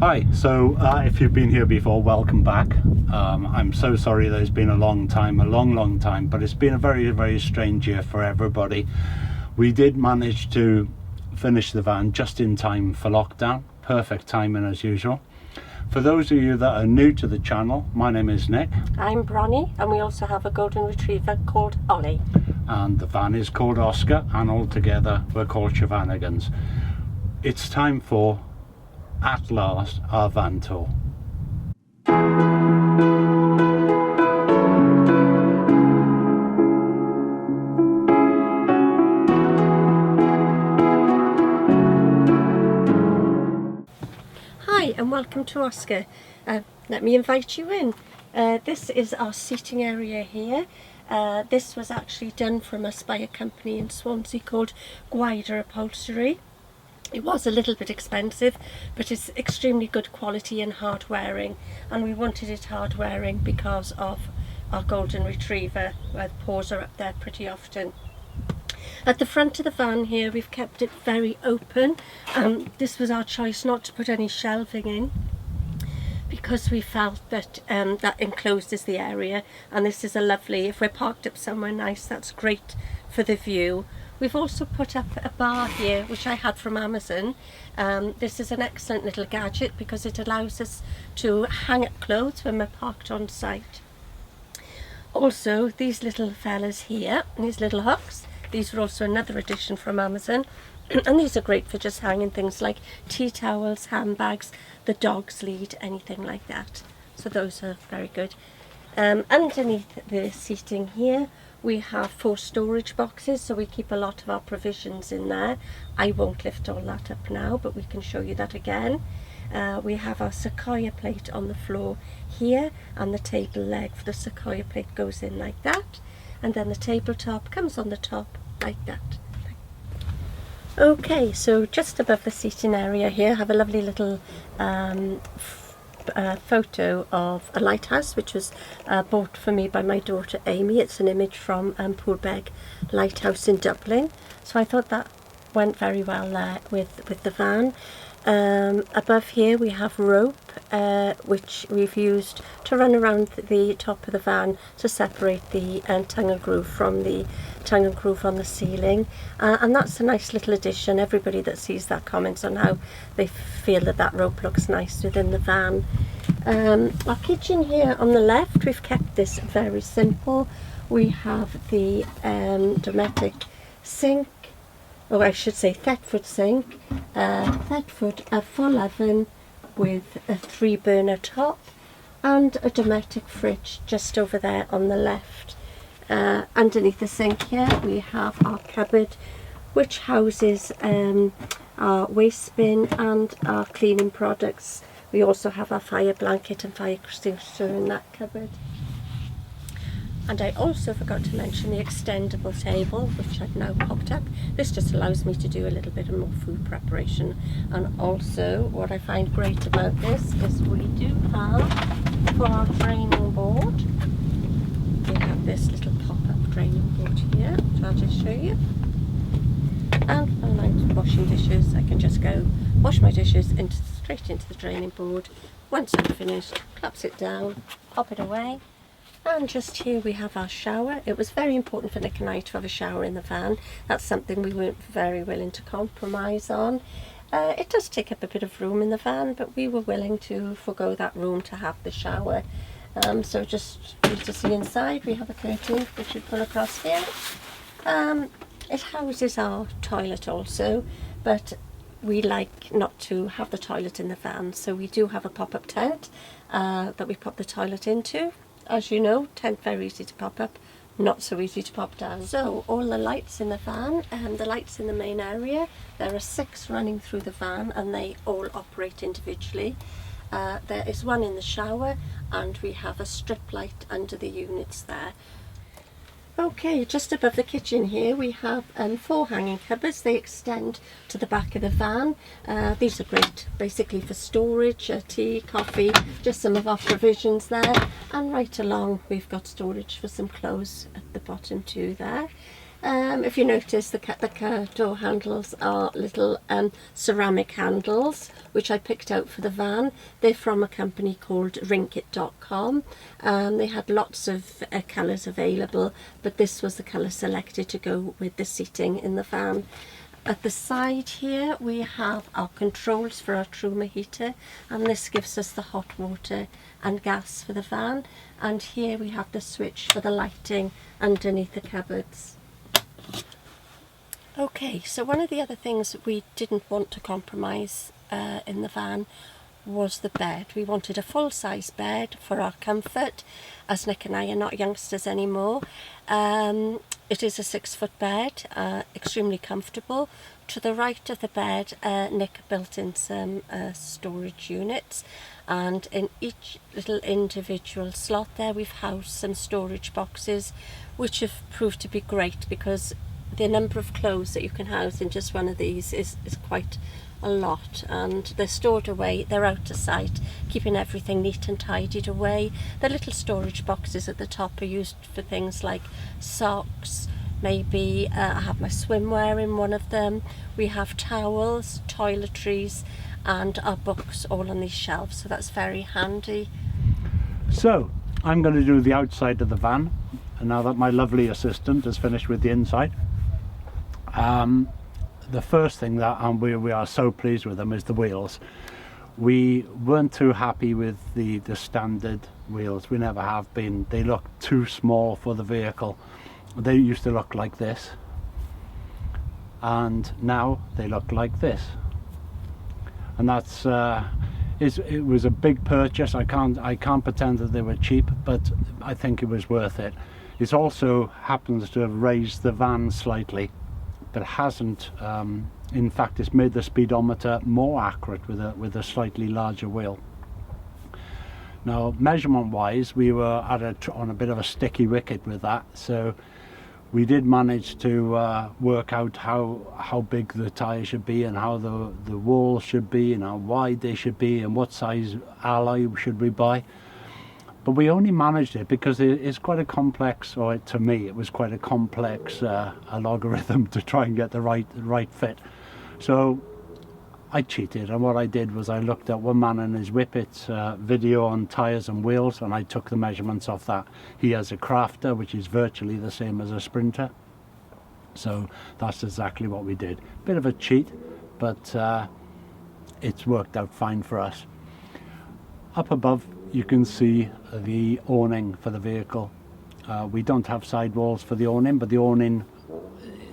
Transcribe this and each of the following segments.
Hi, so if you've been here before, welcome back. I'm so sorry that it's been a long time, but it's been a very strange year for everybody. We did manage to finish the van just in time for lockdown. Perfect timing as usual. For those of you that are new to the channel, my name is Nick. I'm Bronnie, and we also have a golden retriever called Ollie. And the van is called Oscar, and all together we're called Shevanigans. It's time for, at last, our van tour. Hi, and welcome to Oscar. Let me invite you in. This is our seating area here. This was actually done from us by a company in Swansea called Guider Upholstery. It was a little bit expensive, but it's extremely good quality and hard wearing, and we wanted it hard wearing because of our golden retriever, where the paws are up there pretty often. At the front of the van here, we've kept it very open. This was our choice not to put any shelving in, because we felt that that encloses the area, and this is a lovely, if we're parked up somewhere nice, that's great for the view. We've also put up a bar here, which I had from Amazon. This is an excellent little gadget because it allows us to hang up clothes when we're parked on site. Also, these little fellas here, these little hooks, these are also another addition from Amazon. And these are great for just hanging things like tea towels, handbags, the dog's lead, anything like that. So those are very good. Underneath the seating here, we have 4 storage boxes, so we keep a lot of our provisions in there. I won't lift all that up now, but we can show you that again. We have our sequoia plate on the floor here, and the table leg for the sequoia plate goes in like that. And then the tabletop comes on the top like that. Okay, so just above the seating area here, I have a lovely little photo of a lighthouse, which was bought for me by my daughter Amy. It's an image from Poolbeg Lighthouse in Dublin, so I thought that went very well there with the van. Above here we have rope, which we've used to run around the top of the van to separate the tongue and groove from the tongue and groove on the ceiling, and that's a nice little addition. Everybody that sees that comments on how they feel that rope looks nice within the van. Our kitchen here on the left, we've kept this very simple. We have the domestic sink, or I should say Thetford sink, Thetford a full oven with a 3-burner top, and a domestic fridge just over there on the left. Underneath the sink here we have our cupboard, which houses our waste bin and our cleaning products. We also have our fire blanket and fire extinguisher in that cupboard. And I also forgot to mention the extendable table, which I've now popped up. This just allows me to do a little bit of more food preparation. And also, what I find great about this is we do have, for our draining board, we have this little pop-up draining board here, which I'll just show you. And when I'm washing dishes, I can just go wash my dishes straight into the draining board. Once I'm finished, collapse it down, pop it away. And just here we have our shower. It was very important for Nick and I to have a shower in the van. That's something we weren't very willing to compromise on. It does take up a bit of room in the van, but we were willing to forgo that room to have the shower. So just for you to see inside, we have a curtain which we pull across here. It houses our toilet also, but we like not to have the toilet in the van, so we do have a pop-up tent that we pop the toilet into. As you know, tent very easy to pop up, not so easy to pop down. So all the lights in the van, the lights in the main area, there are 6 running through the van, and they all operate individually. There is one in the shower, and we have a strip light under the units there. Okay, just above the kitchen here we have 4 hanging cupboards. They extend to the back of the van. These are great basically for storage, tea, coffee, just some of our provisions there. And right along we've got storage for some clothes at the bottom too there. If you notice, the car door handles are little ceramic handles, which I picked out for the van. They're from a company called Rinkit.com. They had lots of colours available, but this was the colour selected to go with the seating in the van. At the side here we have our controls for our Truma heater, and this gives us the hot water and gas for the van. And here we have the switch for the lighting underneath the cupboards. Okay, so one of the other things we didn't want to compromise in the van was the bed. We wanted a full-size bed for our comfort, as Nick and I are not youngsters anymore. It is a 6-foot bed, extremely comfortable. To the right of the bed, Nick built in some storage units, and in each little individual slot there we've housed some storage boxes, which have proved to be great because the number of clothes that you can house in just one of these is quite a lot, and they're stored away, they're out of sight, keeping everything neat and tidied away. The little storage boxes at the top are used for things like socks, maybe I have my swimwear in one of them. We have towels, toiletries, and our books all on these shelves, so that's very handy. So I'm going to do the outside of the van, and now that my lovely assistant has finished with the inside. The first thing that we are so pleased with them is the wheels. We weren't too happy with the standard wheels. We never have been. They look too small for the vehicle. They used to look like this, and now they look like this. And that's it was a big purchase. I can't pretend that they were cheap, but I think it was worth it. It also happens to have raised the van slightly, but hasn't. In fact, it's made the speedometer more accurate with a slightly larger wheel. Now, measurement wise, we were on a bit of a sticky wicket with that, so we did manage to work out how big the tyre should be, and how the walls should be, and how wide they should be, and what size alloy should we buy. But we only managed it because it's quite a complex, or to me it was quite a complex algorithm to try and get the right fit. So I cheated, and what I did was I looked at One Man and His Whippet's video on tyres and wheels, and I took the measurements off that. He has a Crafter, which is virtually the same as a Sprinter, so that's exactly what we did. Bit of a cheat, but it's worked out fine for us. Up above you can see the awning for the vehicle. We don't have sidewalls for the awning, but the awning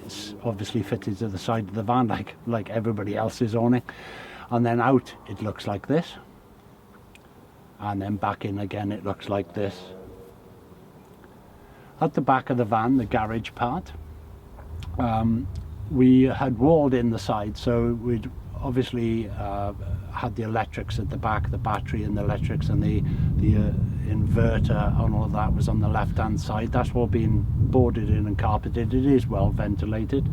is obviously fitted to the side of the van like everybody else's awning. And then out it looks like this, and then back in again it looks like this. At the back of the van, the garage part, we had walled in the side, so we'd obviously had the electrics at the back, the battery and the electrics, and the inverter and all that was on the left hand side. That's all been boarded in and carpeted. It is well ventilated.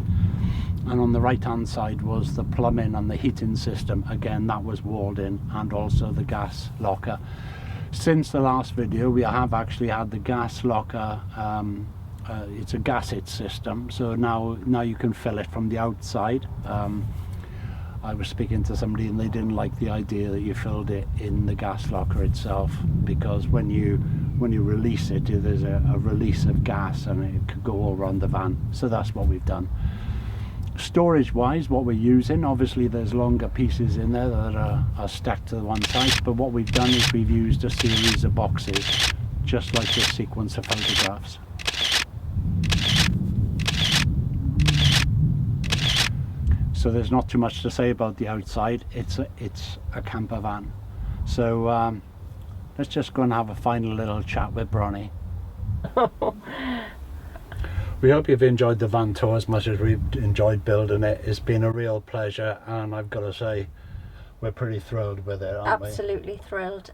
And on the right hand side was the plumbing and the heating system. Again, that was walled in, and also the gas locker. Since the last video, we have actually had the gas locker. It's a gasset system, so now you can fill it from the outside. I was speaking to somebody and they didn't like the idea that you filled it in the gas locker itself, because when you release it, there's a release of gas and it could go all around the van. So that's what we've done. Storage wise, what we're using, obviously there's longer pieces in there that are stacked to the one side, but what we've done is we've used a series of boxes, just like this sequence of photographs. So there's not too much to say about the outside. It's a camper van. So let's just go and have a final little chat with Bronnie. We hope you've enjoyed the van tour as much as we've enjoyed building it. It's been a real pleasure, and I've got to say we're pretty thrilled with it, aren't we? Absolutely thrilled.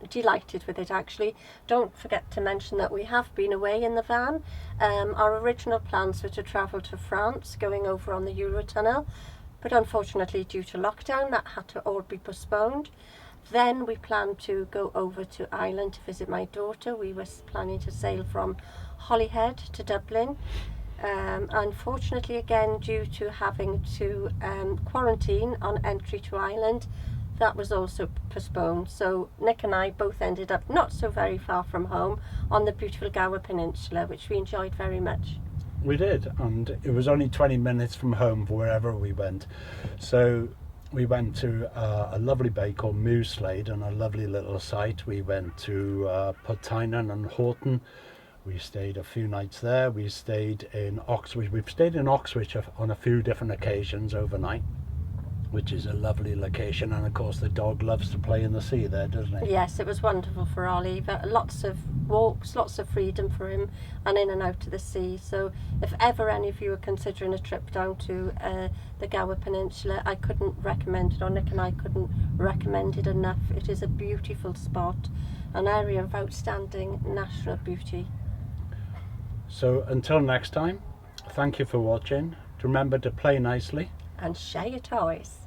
Delighted with it, actually. Don't forget to mention that we have been away in the van. Our original plans were to travel to France, going over on the Eurotunnel, but unfortunately due to lockdown that had to all be postponed. Then we planned to go over to Ireland to visit my daughter. We were planning to sail from Holyhead to Dublin. Unfortunately, again, due to having to quarantine on entry to Ireland, that was also postponed. So Nick and I both ended up not so very far from home on the beautiful Gower Peninsula, which we enjoyed very much. We did, and it was only 20 minutes from home for wherever we went. So we went to a lovely bay called Mooslade and a lovely little site. We went to Portynan and Horton. We stayed a few nights there. We stayed in Oxford. We've stayed in Oxford on a few different occasions overnight, which is a lovely location. And of course, the dog loves to play in the sea there, doesn't he? Yes, it was wonderful for Ollie. Lots of walks, lots of freedom for him, and in and out to the sea. So if ever any of you are considering a trip down to the Gower Peninsula, I couldn't recommend it, or Nick and I couldn't recommend it enough. It is a beautiful spot, an area of outstanding natural beauty. So until next time, thank you for watching. Remember to play nicely And share your toys.